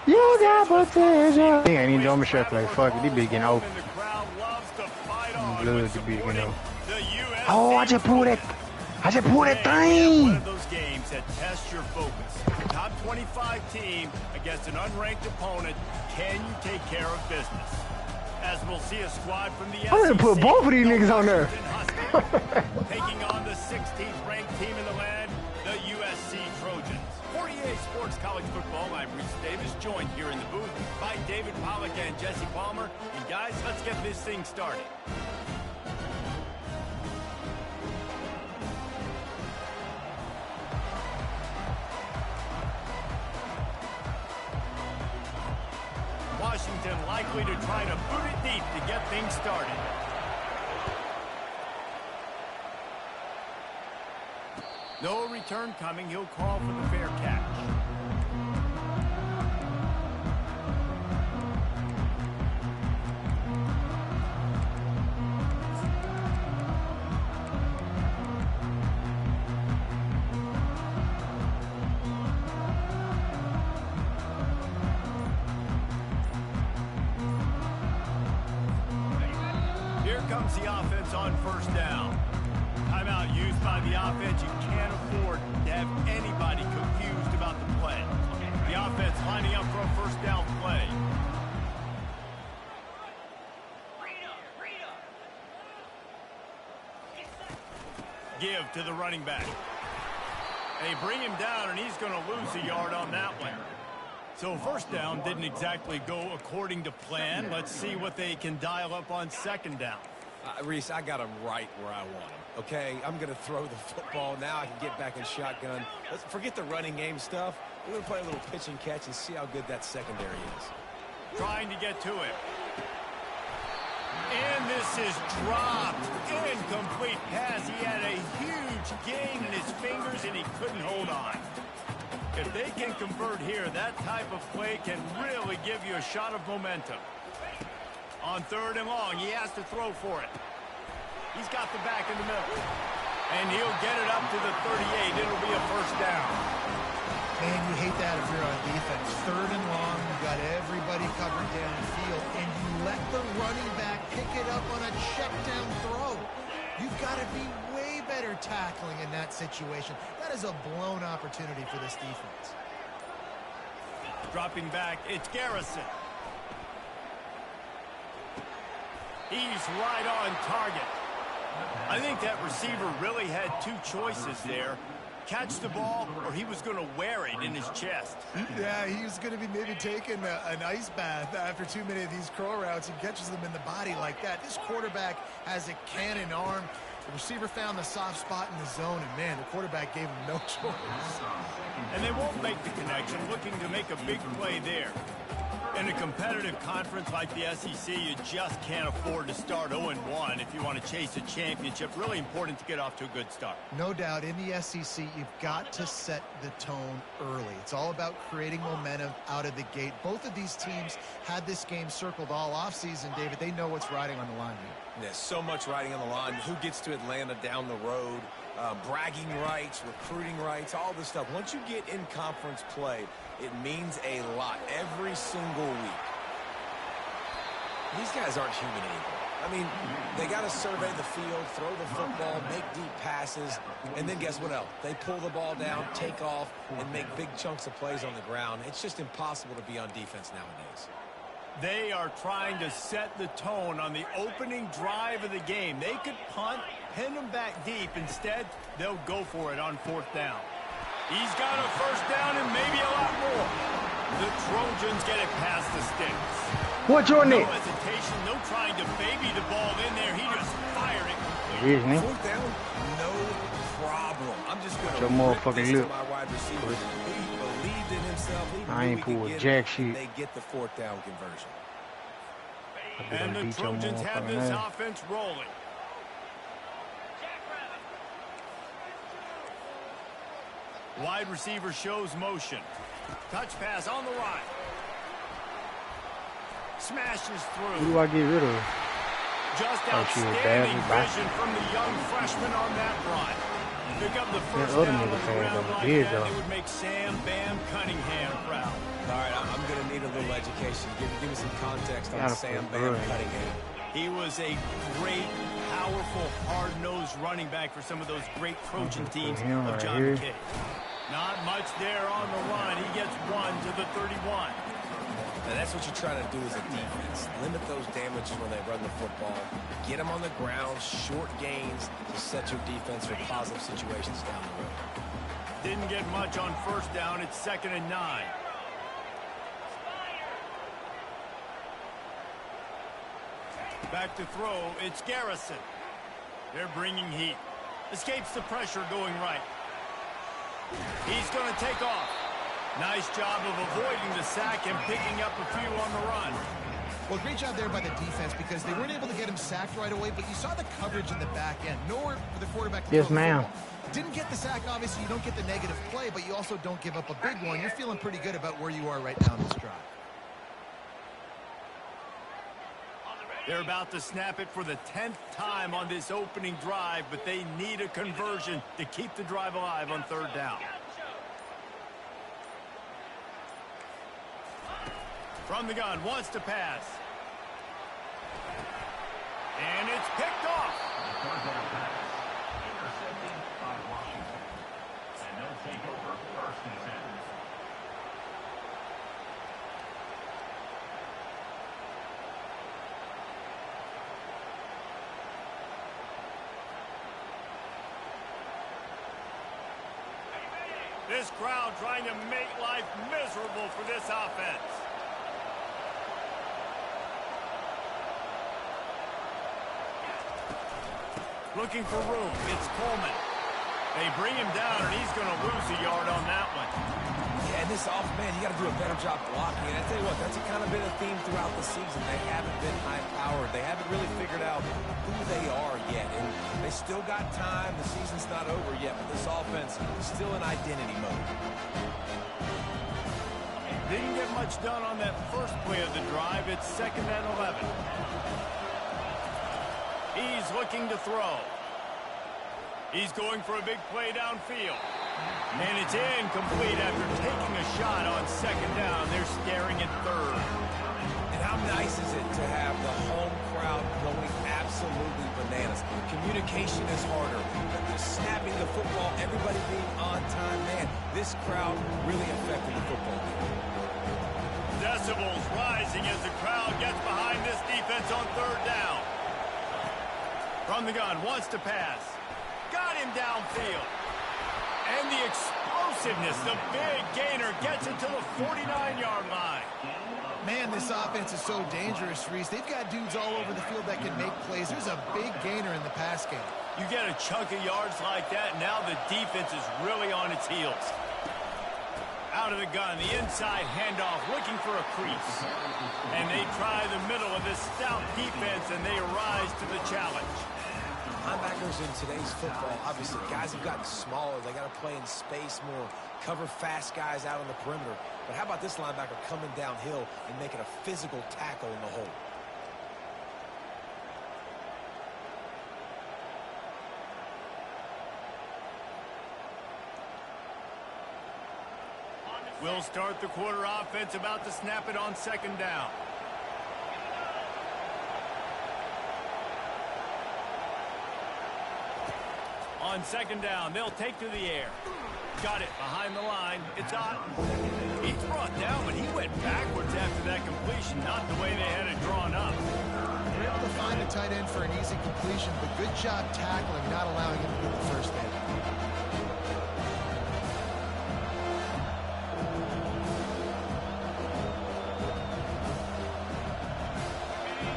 You got potential. He ain't even doing my shirt play. Fuck it, he be getting open. Blood to be getting open. Oh, I just pulled that. I just pulled that thing. One of those games that test your focus. Top 25 team against an unranked opponent. Can you take care of business? As we'll see a squad from the SEC. I'm gonna put both of these niggas on there. Taking on the 16th ranked team in the land, the USC Trojans. 48 Sports College Football. I'm Reese Davis, joined here in the booth by David Pollack and Jesse Palmer. And guys, let's get this thing started. Washington likely to try to boot it deep to get things started. No return coming. He'll call for the fair catch. Here comes the offense on first down. Timeout used by the offense. You can't afford to have anybody confused about the play. The offense lining up for a first down play. Give to the running back. They bring him down, and he's going to lose a yard on that one. So first down didn't exactly go according to plan. Let's see what they can dial up on second down. Reese, I got him right where I want him, okay? I'm going to throw the football. Now I can get back in shotgun. Let's forget the running game stuff. We're going to play a little pitch and catch and see how good that secondary is. Trying to get to it. And this is dropped. Incomplete pass. He had a huge gain in his fingers, and he couldn't hold on. If they can convert here, that type of play can really give you a shot of momentum. On third and long, he has to throw for it. He's got the back in the middle. And he'll get it up to the 38. It'll be a first down. Man, you hate that if you're on defense. Third and long, you've got everybody covered downfield, and you let the running back pick it up on a check down throw. You've got to be way better tackling in that situation. That is a blown opportunity for this defense. Dropping back, it's Garrison. He's right on target. I think that receiver really had two choices there. Catch the ball, or he was going to wear it in his chest. Yeah, he was going to be maybe taking an ice bath after too many of these curl routes. He catches them in the body like that. This quarterback has a cannon arm. The receiver found the soft spot in the zone, and, man, the quarterback gave him no choice. And they won't make the connection, looking to make a big play there. In a competitive conference like the SEC, you just can't afford to start 0-1 if you want to chase a championship. Really important to get off to a good start. No doubt, in the SEC, you've got to set the tone early. It's all about creating momentum out of the gate. Both of these teams had this game circled all offseason, David. They know what's riding on the line here. There's so much riding on the line. Who gets to Atlanta down the road? Bragging rights, recruiting rights, all this stuff. Once you get in conference play, it means a lot every single week. These guys aren't human anymore. I mean, they got to survey the field, throw the football, make deep passes, and then guess what else? They pull the ball down, take off, and make big chunks of plays on the ground. It's just impossible to be on defense nowadays. They are trying to set the tone on the opening drive of the game. They could punt, pin them back deep. Instead, they'll go for it on fourth down. He's got a first down and maybe a lot more. The Trojans get it past the sticks. What's your name? No hesitation, no trying to baby the ball in there. He just fired it It completely. is, Fourth down, no problem. I'm just going to your motherfucking to lip. my wide receiver. He believed in himself. He I ain't knew he pulled could jack get it. shit. They get the fourth down conversion. And the Trojans have this offense rolling. Wide receiver shows motion. Touch pass on the right. Smashes through. Who do I get rid of? Just Oh, she was outstanding bad. vision from the young freshman on that run. Pick up the first other down on nigga the fans ground over like here, that, though. it would make Sam Bam Cunningham proud. All right, I'm going to need a little education. Give me some context on Gotta Sam put Bam Bruin. Cunningham. He was a great, powerful, hard-nosed running back for some of those great Trojan teams him of right John here. McKay. Not much there on the run. He gets 1 to the 31. Now, that's what you're trying to do as a defense. Limit those damages when they run the football. Get them on the ground, short gains to set your defense for positive situations down the road. Didn't get much on first down. It's 2nd and 9. Back to throw. It's Garrison. They're bringing heat. Escapes the pressure going right. He's going to take off. Nice job of avoiding the sack and picking up a few on the run. Well, great job there by the defense because they weren't able to get him sacked right away, but you saw the coverage in the back end. Nowhere for the quarterback to Yes, throw the ma'am. football. Didn't get the sack, obviously. You don't get the negative play, but you also don't give up a big one. You're feeling pretty good about where you are right now in this drive. They're about to snap it for the 10th time on this opening drive, but they need a conversion to keep the drive alive on 3rd down. From the gun, wants to pass. And it's picked off. This crowd trying to make life miserable for this offense. Looking for room. It's Coleman. They bring him down, and he's going to lose a yard on that one. Yeah, and this man, you got to do a better job blocking. And I tell you what, that's kind of been a theme throughout the season. They haven't been high-powered. They haven't really figured out who they are yet. And they still got time. The season's not over yet, but this offense is still in identity mode. Didn't get much done on that first play of the drive. It's 2nd and 11. He's looking to throw. He's going for a big play downfield. And it's incomplete after taking a shot on 2nd down. They're staring at 3rd. And how nice is it to have the home crowd going absolutely bananas? Communication is harder. Snapping the football, everybody being on time. Man, this crowd really affected the football game. Decibels rising as the crowd gets behind this defense on 3rd down. From the gun, wants to pass. Got him downfield. And the explosiveness, the big gainer gets it to the 49-yard line. Man, this offense is so dangerous, Reese. They've got dudes all over the field that can make plays. There's a big gainer in the pass game. You get a chunk of yards like that, now the defense is really on its heels. Out of the gun, the inside handoff, looking for a crease. And they try the middle of this stout defense, and they rise to the challenge. Linebackers in today's football, obviously, guys have gotten smaller. They got to play in space more, cover fast guys out on the perimeter. But how about this linebacker coming downhill and making a physical tackle in the hole? We'll start the quarter offense, about to snap it on 2nd down. On 2nd down, they'll take to the air. Got it behind the line. It's Otten. He's brought down, but he went backwards after that completion, not the way they had it drawn up. They're able to find a tight end for an easy completion, but good job tackling, not allowing him to get the first down.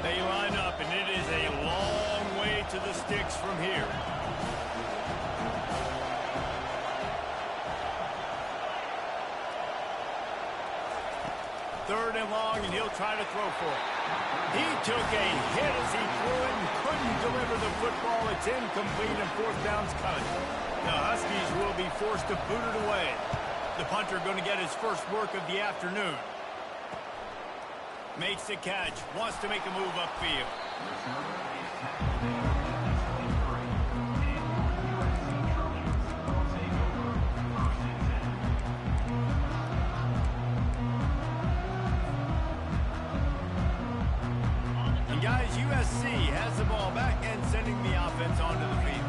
They line up, and it is a long way to the sticks from here. Third and long, and he'll try to throw for it. He took a hit as he threw it and couldn't deliver the football. It's incomplete, and 4th down's coming. The Huskies will be forced to boot it away. The punter going to get his first work of the afternoon. Makes the catch, wants to make a move upfield. guys, USC has the ball back and sending the offense onto the field.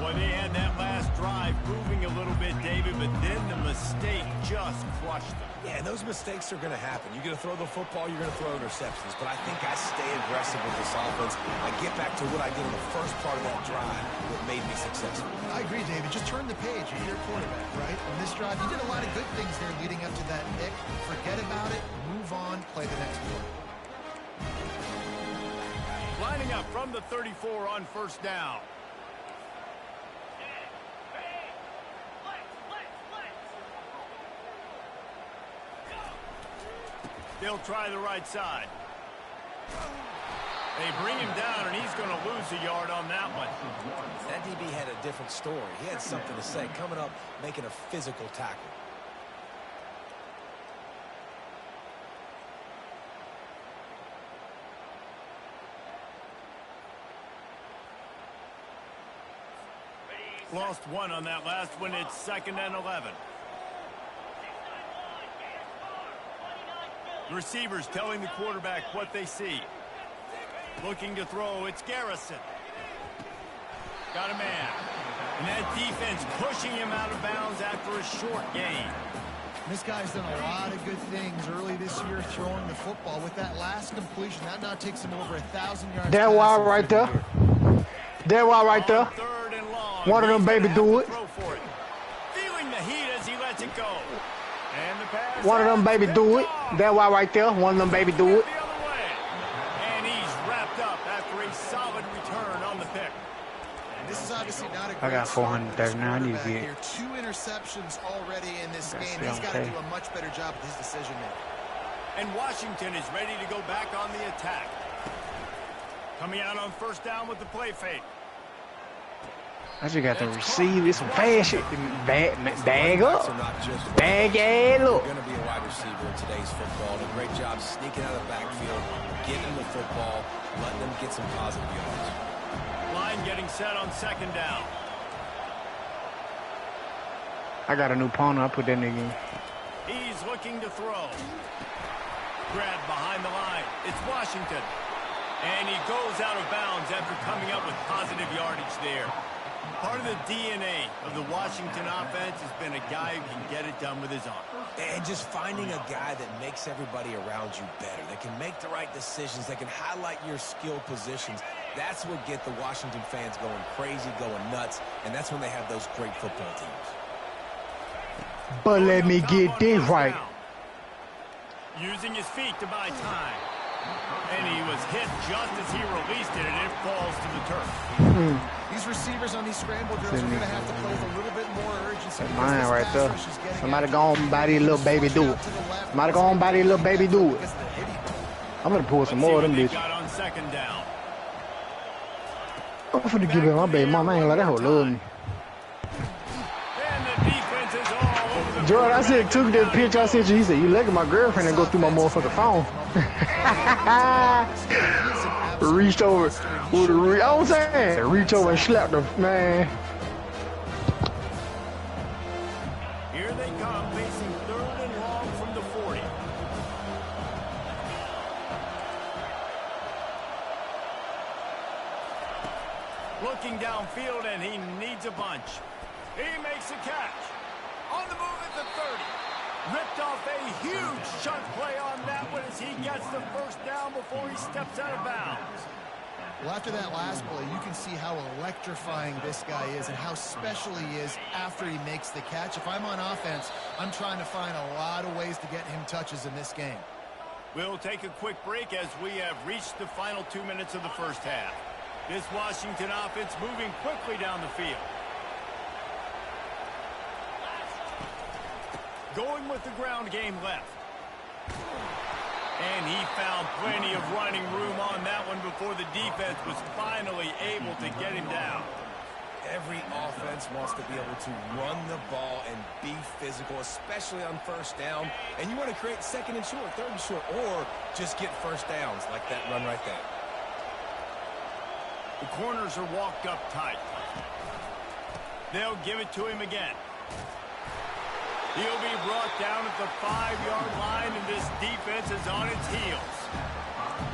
Boy, they had that last drive moving a little bit, David, but then the mistake just crushed them. Yeah, those mistakes are going to happen. You're going to throw the football, you're going to throw interceptions. But I think I stay aggressive with this offense. I get back to what I did in the first part of that drive that made me successful. I agree, David. Just turn the page. You're your quarterback, right? On this drive, you did a lot of good things there leading up to that pick. Forget about it. Move on. Play the next play. Lining up from the 34 on first down. They'll try the right side. They bring him down, and he's going to lose a yard on that one. That DB had a different story. He had something to say, coming up, making a physical tackle. Lost one on that last one. It's 2nd and 11. The receivers telling the quarterback what they see. Looking to throw. It's Garrison. Got a man. And that defense pushing him out of bounds after a short gain. This guy's done a lot of good things early this year throwing the football. With that last completion, that now takes him over 1,000 yards. That wide right there. That wide right there. One of them baby do it. Feeling the heat as he lets it go. And the pass. One of them baby do it. That wide right there. One of them baby do it. The other way. And he's wrapped up after a solid return on the pick. This is obviously not a great I got 439. I need to get 2 interceptions already in this game. He's got to do a much better job with his decision making. And Washington is ready to go back on the attack. Coming out on first down with the play fake. I just got to receive this some fast shit. Bag up. Bag ass up. Going to be a wide receiver in today's football. A great job sneaking out of the backfield, getting the football, letting them get some positive yards. Line getting set on 2nd down. I got a new punter. I put that nigga in. He's looking to throw. Grabbed behind the line. It's Washington. And he goes out of bounds after coming up with positive yardage there. Part of the DNA of the Washington offense has been a guy who can get it done with his arm. And just finding a guy that makes everybody around you better, that can make the right decisions, that can highlight your skill positions. That's what get the Washington fans going crazy, going nuts, and that's when they have those great football teams. But let me get this right. Using his feet to buy time. And he was hit just as he released it, and it falls to the turf. These receivers on these scramble drills are going to have to play with a little bit more urgency. Mine right there. Somebody go on by these little baby do it. Somebody go on by these little baby do it. I'm going to pull some more of them bitches. Got on 2nd down. I'm finna give it my baby mama. I ain't like that whole love me. And the defense is all over the Jordan, I said, took that picture. I said, he said, you look at my girlfriend and go through my motherfucking phone. Reached over with the you know what I'm saying? Reach over and slap the man. Here they come, facing 3rd and long from the 40. Looking downfield, and he needs a bunch. He makes a catch. On the move at the 30. Ripped off a huge chunk play on that one as he gets the first down before he steps out of bounds. Well, after that last play, you can see how electrifying this guy is and how special he is after he makes the catch. If I'm on offense, I'm trying to find a lot of ways to get him touches in this game. We'll take a quick break as we have reached the final 2 minutes of the first half. This Washington offense moving quickly down the field. Going with the ground game left. And he found plenty of running room on that one before the defense was finally able to get him down. Every offense wants to be able to run the ball and be physical, especially on first down. And you want to create 2nd and short, 3rd and short, or just get first downs like that run right there. The corners are walked up tight. They'll give it to him again. He'll be brought down at the 5-yard line, and this defense is on its heels.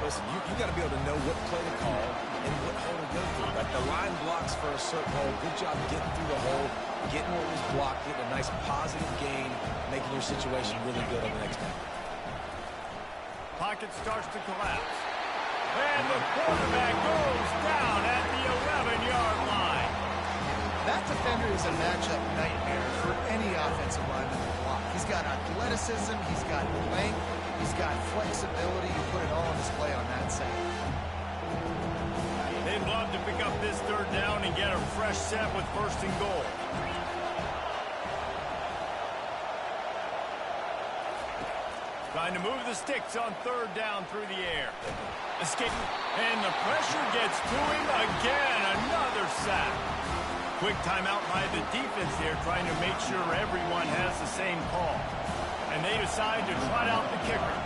Listen, you got to be able to know what play to call and what hole to go through. Like the line blocks for a certain hole. Good job getting through the hole, getting what was blocked, getting a nice positive gain, making your situation really good on the next down. Pocket starts to collapse. And the quarterback goes down at the 11-yard line. That defender is a matchup nightmare for any offensive lineman to block. He's got athleticism, he's got length, he's got flexibility. You put it all on display on that side. They'd love to pick up this third down and get a fresh set with first and goal. Trying to move the sticks on third down through the air. Escape. And the pressure gets to him again. Another sack. Quick timeout by the defense here, trying to make sure everyone has the same call. And they decide to trot out the kicker.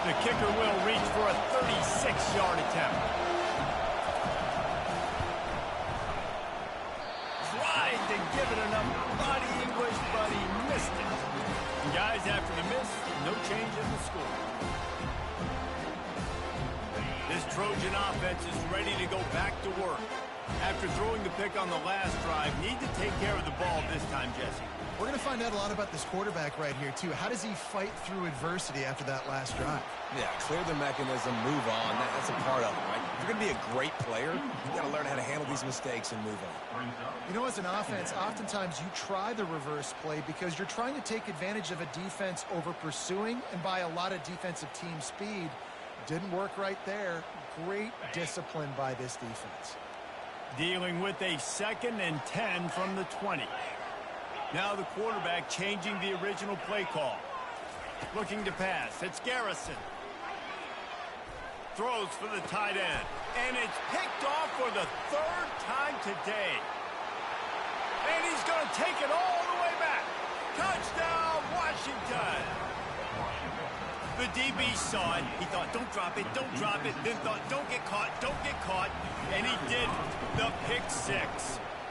The kicker will reach for a 36-yard attempt. Tried to give it enough body English, but he missed it. And guys, after the miss, no change in the score. This Trojan offense is ready to go back to work. After throwing the pick on the last drive, need to take care of the ball this time, Jesse. We're going to find out a lot about this quarterback right here, too. How does he fight through adversity after that last drive? Yeah, clear the mechanism, move on. That's a part of it, right? If you're going to be a great player, you got to learn how to handle these mistakes and move on. You know, as an offense, oftentimes you try the reverse play because you're trying to take advantage of a defense over pursuing and by a lot of defensive team speed. Didn't work right there. Great discipline by this defense. Dealing with a 2nd and 10 from the 20. Now the quarterback changing the original play call. Looking to pass. It's Garrison. Throws for the tight end. And it's picked off for the 3rd time today. And he's going to take it all the way back. Touchdown, Washington. The DB saw it. He thought, don't drop it, don't drop it. Then thought, don't get caught, don't get caught. And he did the pick 6.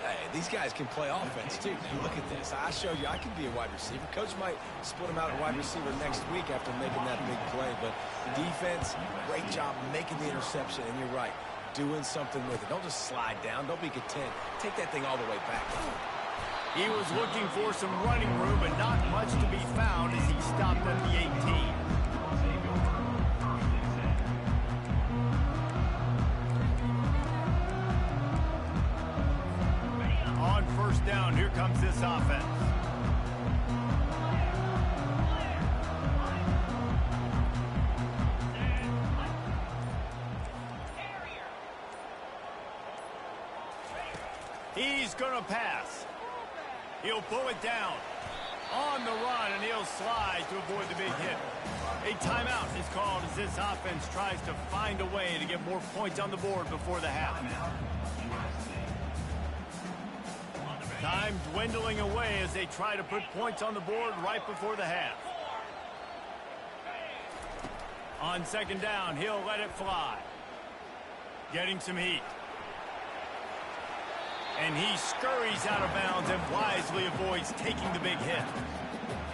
Hey, these guys can play offense, too. Now, look at this. I showed you I can be a wide receiver. Coach might split him out at wide receiver next week after making that big play. But defense, great job making the interception. And you're right, doing something with it. Don't just slide down. Don't be content. Take that thing all the way back. He was looking for some running room, but not much to be found as he stopped at the 18. On first down, here comes this offense. He's going to pass. He'll pull it down. On the run, and he'll slide to avoid the big hit. A timeout is called as this offense tries to find a way to get more points on the board before the half. Time dwindling away as they try to put points on the board right before the half. On 2nd down, he'll let it fly. Getting some heat. And he scurries out of bounds and wisely avoids taking the big hit.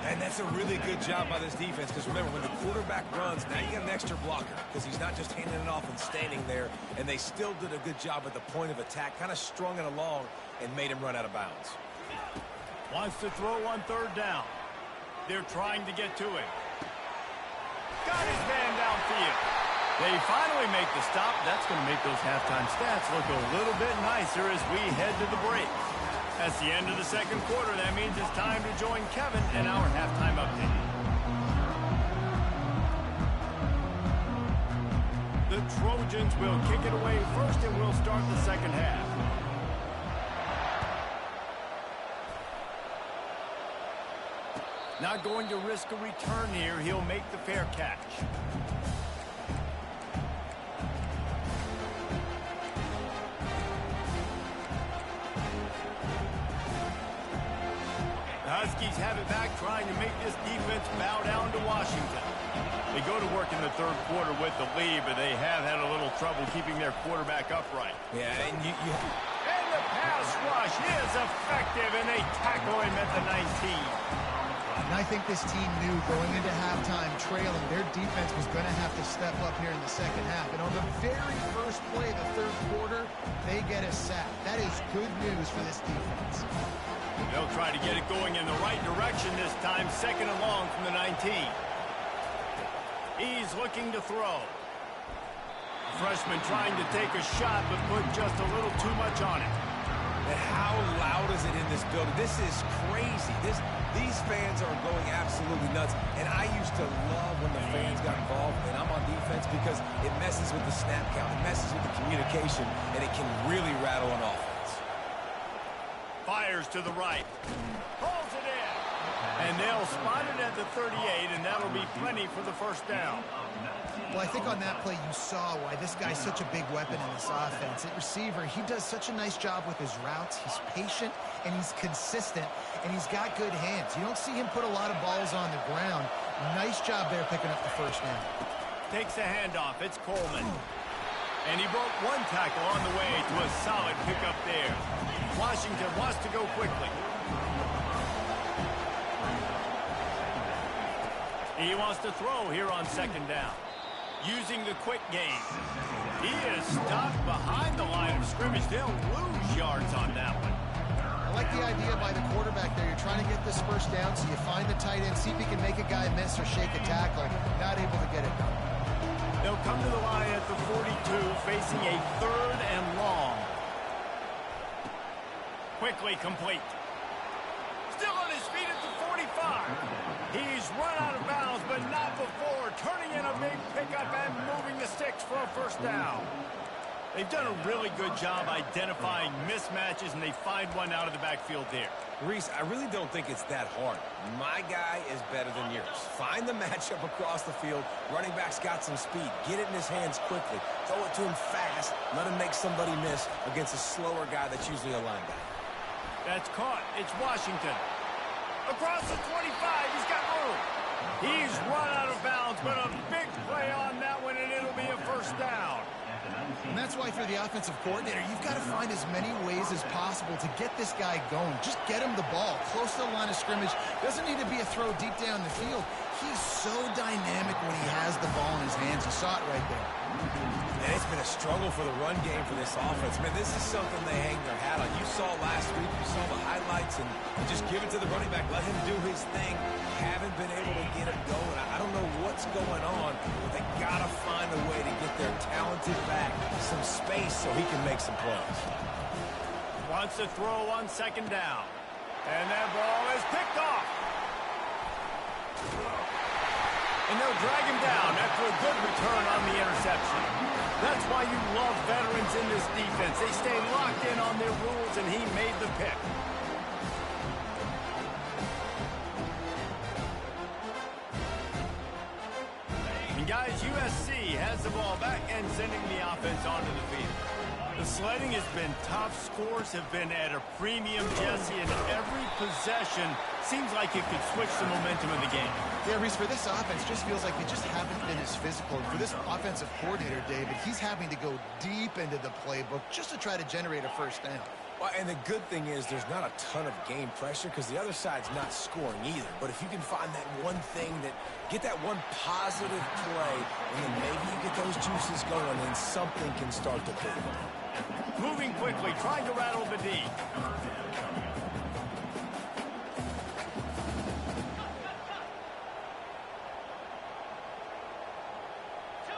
And that's a really good job by this defense because remember, when the quarterback runs, now you got an extra blocker because he's not just handing it off and standing there. And they still did a good job at the point of attack, kind of strung it along and made him run out of bounds. Wants to throw on 3rd down. They're trying to get to him. Got his man downfield. They finally make the stop. That's going to make those halftime stats look a little bit nicer as we head to the break. That's the end of the 2nd quarter. That means it's time to join Kevin in our halftime update. The Trojans will kick it away first, and we'll start the 2nd half. Not going to risk a return here. He'll make the fair catch. The Huskies have it back, trying to make this defense bow down to Washington. They go to work in the 3rd quarter with the lead, but they have had a little trouble keeping their quarterback upright. Yeah, and And the pass rush is effective, and they tackle him at the 19. And I think this team knew going into halftime trailing, their defense was going to have to step up here in the second half. And on the very first play of the third quarter, they get a sack. That is good news for this defense. They'll try to get it going in the right direction this time. Second and long from the 19. He's looking to throw. Freshman trying to take a shot, but put just a little too much on it. And how loud is it in this building? This is crazy. These fans are going absolutely nuts. And I used to love when the fans got involved, and I'm on defense, because it messes with the snap count, it messes with the communication, and it can really rattle an offense. Fires to the right. Pulls it in. And they'll spot it at the 38, and that'll be plenty for the first down. Well, I think on that play you saw why this guy's such a big weapon in this offense. At receiver, he does such a nice job with his routes. He's patient, and he's consistent, and he's got good hands. You don't see him put a lot of balls on the ground. Nice job there picking up the first down. Takes the handoff. It's Coleman. And he broke one tackle on the way to a solid pickup there. Washington wants to go quickly. He wants to throw here on second down. Using the quick game. He is stopped behind the line of scrimmage. They'll lose yards on that one. I like the idea by the quarterback there. You're trying to get this first down, so you find the tight end, see if he can make a guy miss or shake a tackle. Not able to get it done. They'll come to the line at the 42, facing a third and long. Quickly complete. Still on his feet at the 45. He's run out of bounds, but not before. Turning in a big pickup and moving the sticks for a first down. They've done a really good job identifying mismatches, and they find one out of the backfield there. Reese, I really don't think it's that hard. My guy is better than yours. Find the matchup across the field. Running back's got some speed. Get it in his hands quickly. Throw it to him fast. Let him make somebody miss against a slower guy that's usually a linebacker. That's caught. It's Washington. Across the 25, he's got room. He's run out of bounds, but a big play on that one, and it'll be a first down. And that's why, for the offensive coordinator, you've got to find as many ways as possible to get this guy going. Just get him the ball close to the line of scrimmage. Doesn't need to be a throw deep down the field. He's so dynamic when he has the ball in his hands. You saw it right there. And it's been a struggle for the run game for this offense. Man, this is something they hang their hat on. You saw last week, you saw the highlights, and just give it to the running back. Let him do his thing. Haven't been able to get it going. I don't know what's going on, but they got to find a way to get their talented back some space so he can make some plays. Wants to throw on second down. And that ball is picked off. And they'll drag him down after a good return on the interception. That's why you love veterans in this defense. They stay locked in on their rules, and he made the pick. And guys, USC has the ball back and sending the offense onto the field. The sledding has been tough. Scores have been at a premium, Jesse, and every possession seems like it could switch the momentum of the game. Yeah, Reese, for this offense, just feels like they just haven't been as physical. And for this offensive coordinator, David, he's having to go deep into the playbook just to try to generate a first down. Well, and the good thing is there's not a ton of game pressure because the other side's not scoring either. But if you can find that one thing, get that one positive play, and then maybe you get those juices going and something can start to build. Moving quickly, trying to rattle the D.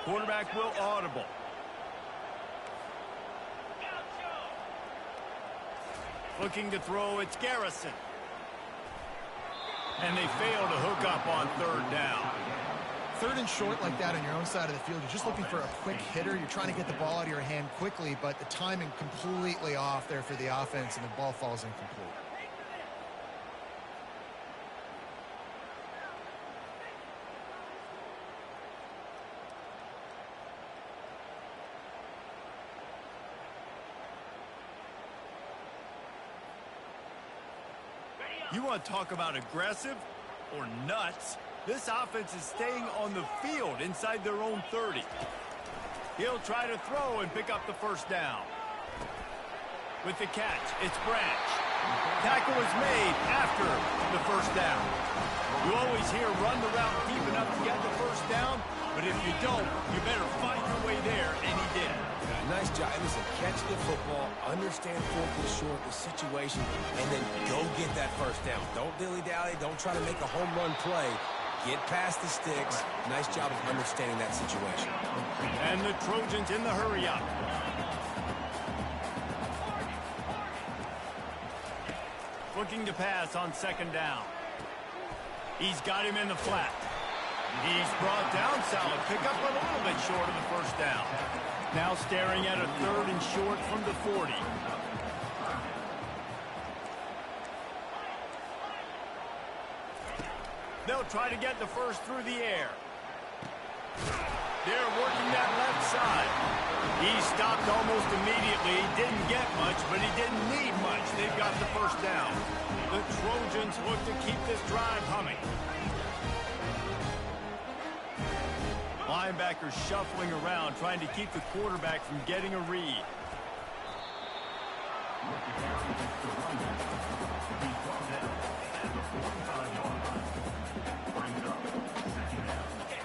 Quarterback will audible. Looking to throw, it's Garrison. And they fail to hook up on third down. Third and short like that on your own side of the field, you're just looking for a quick hitter. You're trying to get the ball out of your hand quickly, but the timing completely off there for the offense, and the ball falls incomplete. You want to talk about aggressive or nuts? This offense is staying on the field inside their own 30. He'll try to throw and pick up the first down. With the catch, it's Branch. Tackle was made after the first down. You always hear run the route deep enough to get the first down, but if you don't, you better find your way there, and he did. Nice job. Listen, catch the football, understand fourth and short, the situation, and then go get that first down. Don't dilly-dally. Don't try to make a home run play. Get past the sticks. Nice job of understanding that situation. And the Trojans in the hurry-up. Looking to pass on second down. He's got him in the flat. He's brought down. Solid pickup, but a little bit short of the first down. Now staring at a third and short from the 40. They'll try to get the first through the air. They're working that left side. He stopped almost immediately. He didn't get much, but he didn't need much. They've got the first down. The Trojans look to keep this drive humming. Linebackers shuffling around, trying to keep the quarterback from getting a read.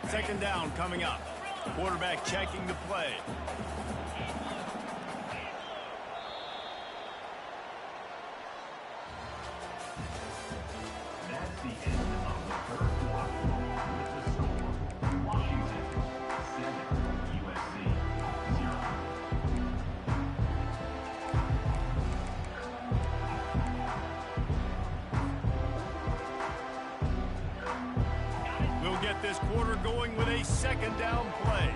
Second down coming up. Quarterback checking the play. That's the end of the third quarter. With the score, Washington 7, USC 0. We'll get this quarter going with a second down play.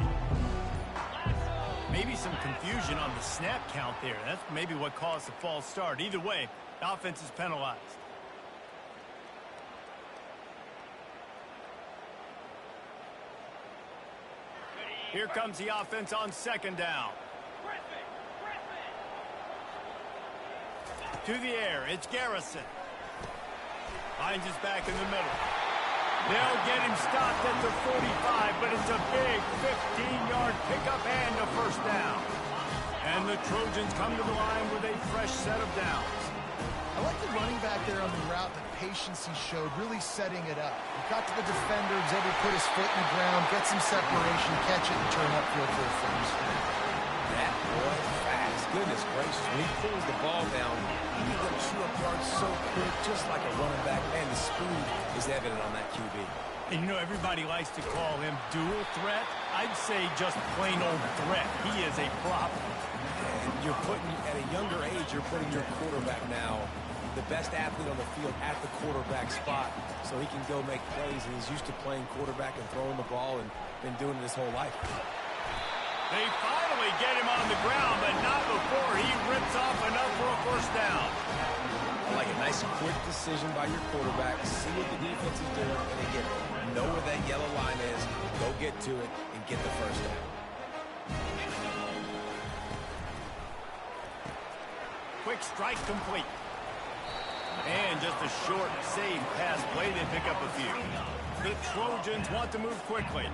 Maybe some confusion on the snap count there. That's maybe what caused the false start. Either way, the offense is penalized. Here comes the offense on second down. To the air, it's Garrison. Finds his back in the middle. They'll get him stopped at the 45, but it's a big 15-yard pickup and a first down. And the Trojans come to the line with a fresh set of downs. I like the running back there on the route, the patience he showed, really setting it up. He got to the defender, was able to put his foot in the ground, get some separation, catch it, and turn upfield for a first. That boy fast. Goodness gracious. When he pulls the ball down, he's going to chew up yards so quick, just like a running back. Man, the speed is evident on that QB. And you know, everybody likes to call him dual threat. I'd say just plain old threat. He is a problem. And you're putting, at a younger age, you're putting your quarterback now, the best athlete on the field at the quarterback spot, so he can go make plays. And he's used to playing quarterback and throwing the ball and been doing it his whole life. They finally get him on the ground, but not before he rips off enough for a first down. I like a nice quick decision by your quarterback. See what the defense is doing, and again, know where that yellow line is, go get to it, and get the first down. Quick strike complete. And just a short, safe pass play. They pick up a few. The Trojans want to move quickly.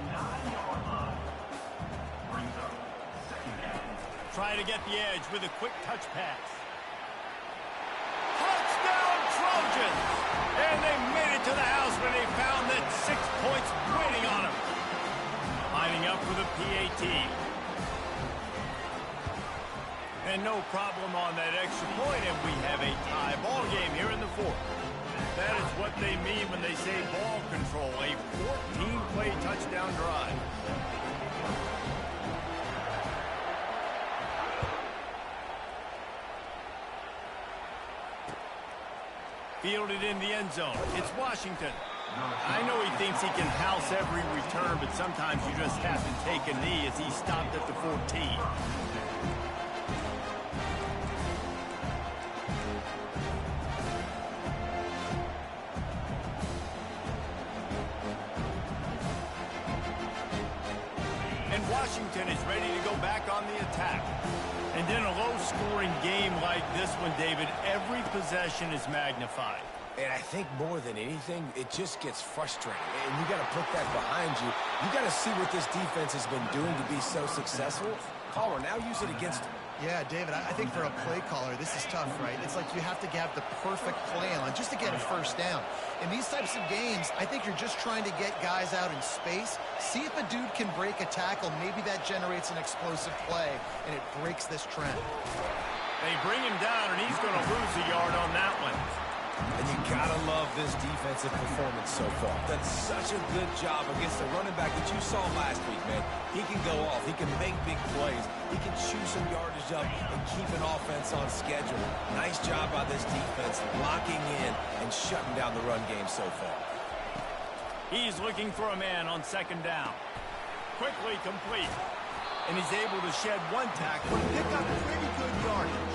Try to get the edge with a quick touch pass. Touchdown Trojans! And they made it to the house when they found that 6 points waiting on them. Lining up for the PAT. And no problem on that extra point, and we have a tie ball game here in the fourth. That is what they mean when they say ball control, a 14-play touchdown drive. Fielded in the end zone. It's Washington. I know he thinks he can house every return, but sometimes you just have to take a knee as he stopped at the 14. And Washington is ready to go back on the attack. And in a low-scoring game like this one, David, every possession is magnified. And I think more than anything, it just gets frustrating. And you got to put that behind you. You got to see what this defense has been doing to be so successful. Caller, now use it against them. Yeah, David, I think for a play caller, this is tough, right? It's like you have to have the perfect play on just to get a first down. In these types of games, I think you're just trying to get guys out in space, see if a dude can break a tackle. Maybe that generates an explosive play, and it breaks this trend. They bring him down, and he's going to lose a yard on that one. And you gotta love this defensive performance so far. Done such a good job against the running back that you saw last week, man. He can go off. He can make big plays. He can chew some yardage up and keep an offense on schedule. Nice job by this defense locking in and shutting down the run game so far. He's looking for a man on second down. Quickly complete. And he's able to shed one tackle and pick up pretty good yardage.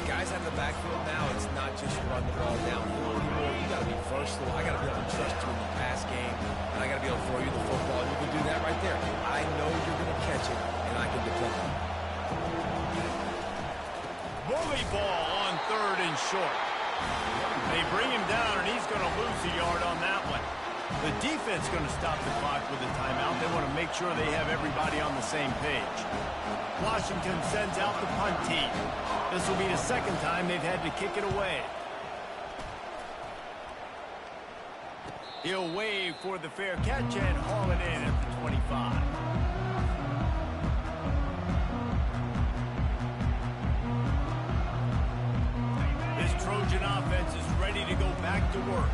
Guys out of the backfield now, it's not just run the ball downhill anymore. You got to be versatile. I got to be able to trust you in the pass game, and I got to be able to throw you the football. You can do that right there. I know you're going to catch it, and I can depend on it. Bully ball on third and short. They bring him down, and he's going to lose a yard on that one. The defense going to stop the clock with a timeout. They want to make sure they have everybody on the same page. Washington sends out the punt team. This will be the second time they've had to kick it away. He'll wave for the fair catch and haul it in at the 25. This Trojan offense is ready to go back to work.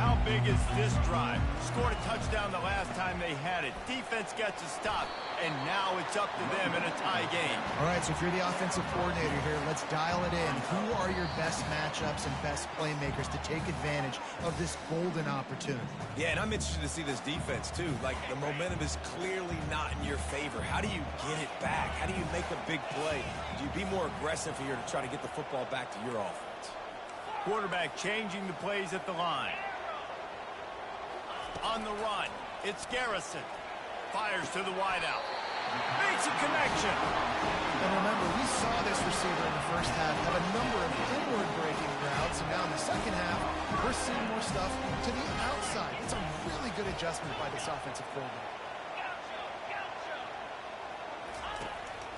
How big is this drive? Scored a touchdown the last time they had it. Defense gets a stop, and now it's up to them in a tie game. All right, so if you're the offensive coordinator here, let's dial it in. Who are your best matchups and best playmakers to take advantage of this golden opportunity? Yeah, and I'm interested to see this defense, too. Like, the momentum is clearly not in your favor. How do you get it back? How do you make a big play? Do you be more aggressive here to try to get the football back to your offense? Quarterback changing the plays at the line. On the run, it's Garrison. Fires to the wideout. Makes a connection. And remember, we saw this receiver in the first half have a number of inward-breaking routes, and now in the second half, we're seeing more stuff to the outside. It's a really good adjustment by this offensive coordinator.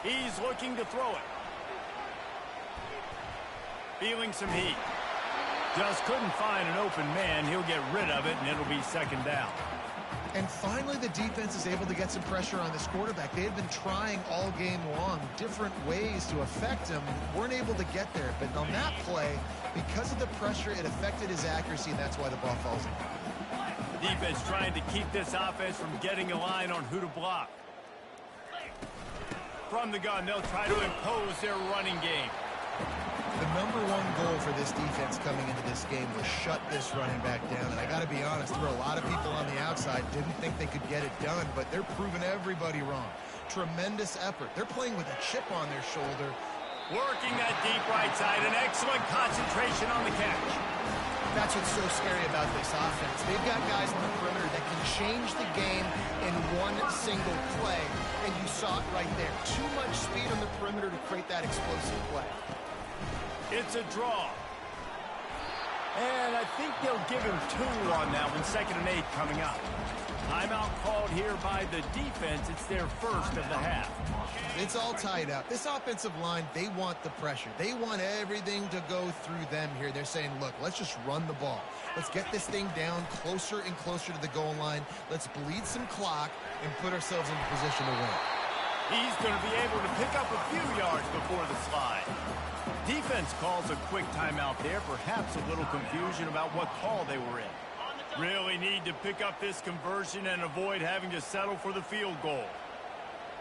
He's looking to throw it. Feeling some heat. Just couldn't find an open man. He'll get rid of it, and it'll be second down. And finally, the defense is able to get some pressure on this quarterback. They had been trying all game long different ways to affect him. Weren't able to get there. But on that play, because of the pressure, it affected his accuracy, and that's why the ball falls in. Defense trying to keep this offense from getting a line on who to block. From the gun, they'll try to impose their running game. The number one goal for this defense coming into this game was shut this running back down. And I got to be honest, there were a lot of people on the outside didn't think they could get it done, but they're proving everybody wrong. Tremendous effort. They're playing with a chip on their shoulder. Working that deep right side, an excellent concentration on the catch. That's what's so scary about this offense. They've got guys on the perimeter that can change the game in one single play. And you saw it right there. Too much speed on the perimeter to create that explosive play. It's a draw. And I think they'll give him 2 on that one. 2nd and 8 coming up. Timeout called here by the defense. It's their first of the half. It's all tied up. This offensive line, they want the pressure. They want everything to go through them here. They're saying, look, let's just run the ball. Let's get this thing down closer and closer to the goal line. Let's bleed some clock and put ourselves in a position to win. He's going to be able to pick up a few yards before the slide. Defense calls a quick timeout there. Perhaps a little confusion about what call they were in. Really need to pick up this conversion and avoid having to settle for the field goal.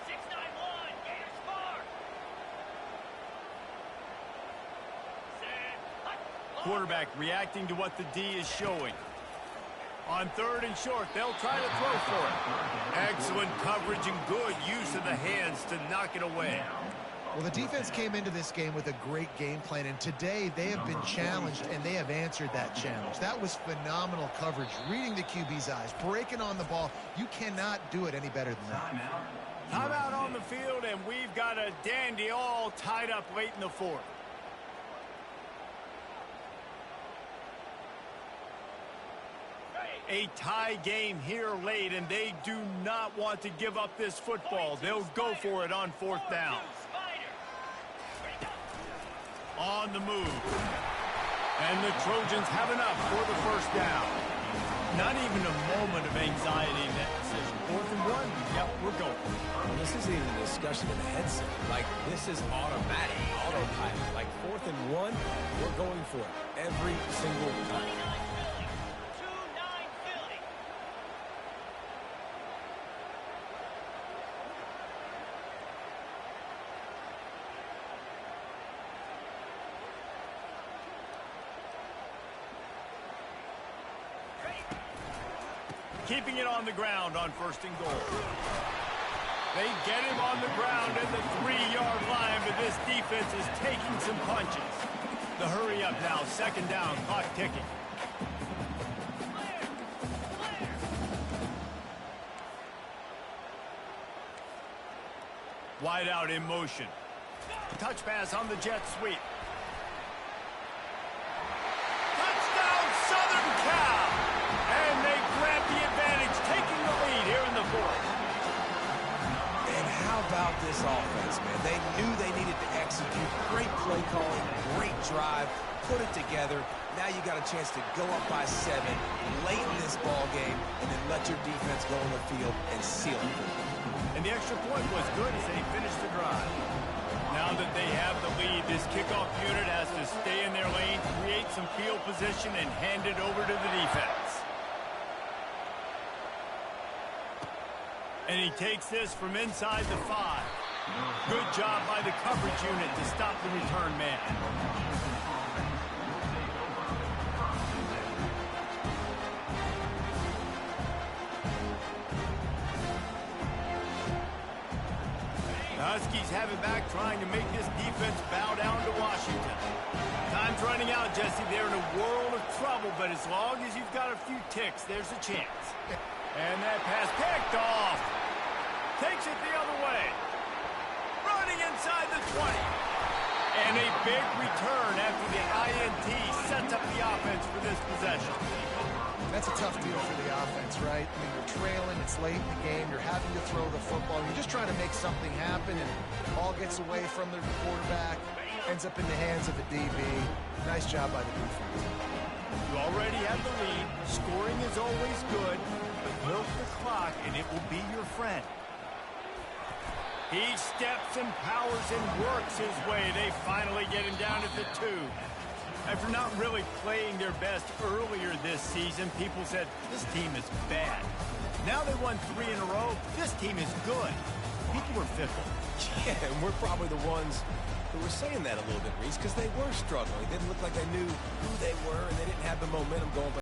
6-9-1, Gators score. Quarterback reacting to what the D is showing. On 3rd and short, they'll try to throw for it. Excellent coverage and good use of the hands to knock it away. Well, the defense came into this game with a great game plan, and today they have been challenged, and they have answered that challenge. That was phenomenal coverage, reading the QB's eyes, breaking on the ball. You cannot do it any better than that. Timeout on the field, and we've got a dandy all tied up late in the 4th. A tie game here late, and they do not want to give up this football. They'll go for it on 4th down. On the move. And the Trojans have enough for the first down. Not even a moment of anxiety in that decision. 4th and 1, yep, we're going. Well, this isn't even a discussion in the headset. Like, this is automatic, autopilot. Like, 4th and 1, we're going for it every single time. 29 Philly. Keeping it on the ground on 1st and goal. They get him on the ground at the 3-yard line, but this defense is taking some punches. The hurry up now, 2nd down, clock ticking. Wide out in motion. Touch pass on the jet sweep. Touchdown, Southern Cal! And they grab the advantage, taking the lead here in the 4th. And how about this offense, man? They knew they needed to execute. Great play calling, great drive, put it together. Now you got a chance to go up by 7 late in this ball game and then let your defense go on the field and seal it. And the extra point was good as they finished the drive. Now that they have the lead, this kickoff unit has to stay in their lane, create some field position, and hand it over to the defense. And he takes this from inside the 5. Good job by the coverage unit to stop the return man. The Huskies have it back, trying to make this defense bow down to Washington. Time's running out, Jesse. They're in a world of trouble, but as long as you've got a few ticks, there's a chance. And that pass picked off. Takes it the other way. Running inside the 20. And a big return after the INT sets up the offense for this possession. That's a tough deal for the offense, right? I mean, you're trailing, it's late in the game, you're having to throw the football, you're just trying to make something happen, and the ball gets away from the quarterback, ends up in the hands of the DB. Nice job by the defense. You already have the lead. Scoring is always good, but milk the clock and it will be your friend. He steps and powers and works his way. They finally get him down at the 2. After not really playing their best earlier this season, people said, this team is bad. Now they won 3 in a row. This team is good. People were fickle. Yeah, and we're probably the ones who were saying that a little bit, Reese, because they were struggling. It didn't look like they knew who they were, and they didn't have the momentum going.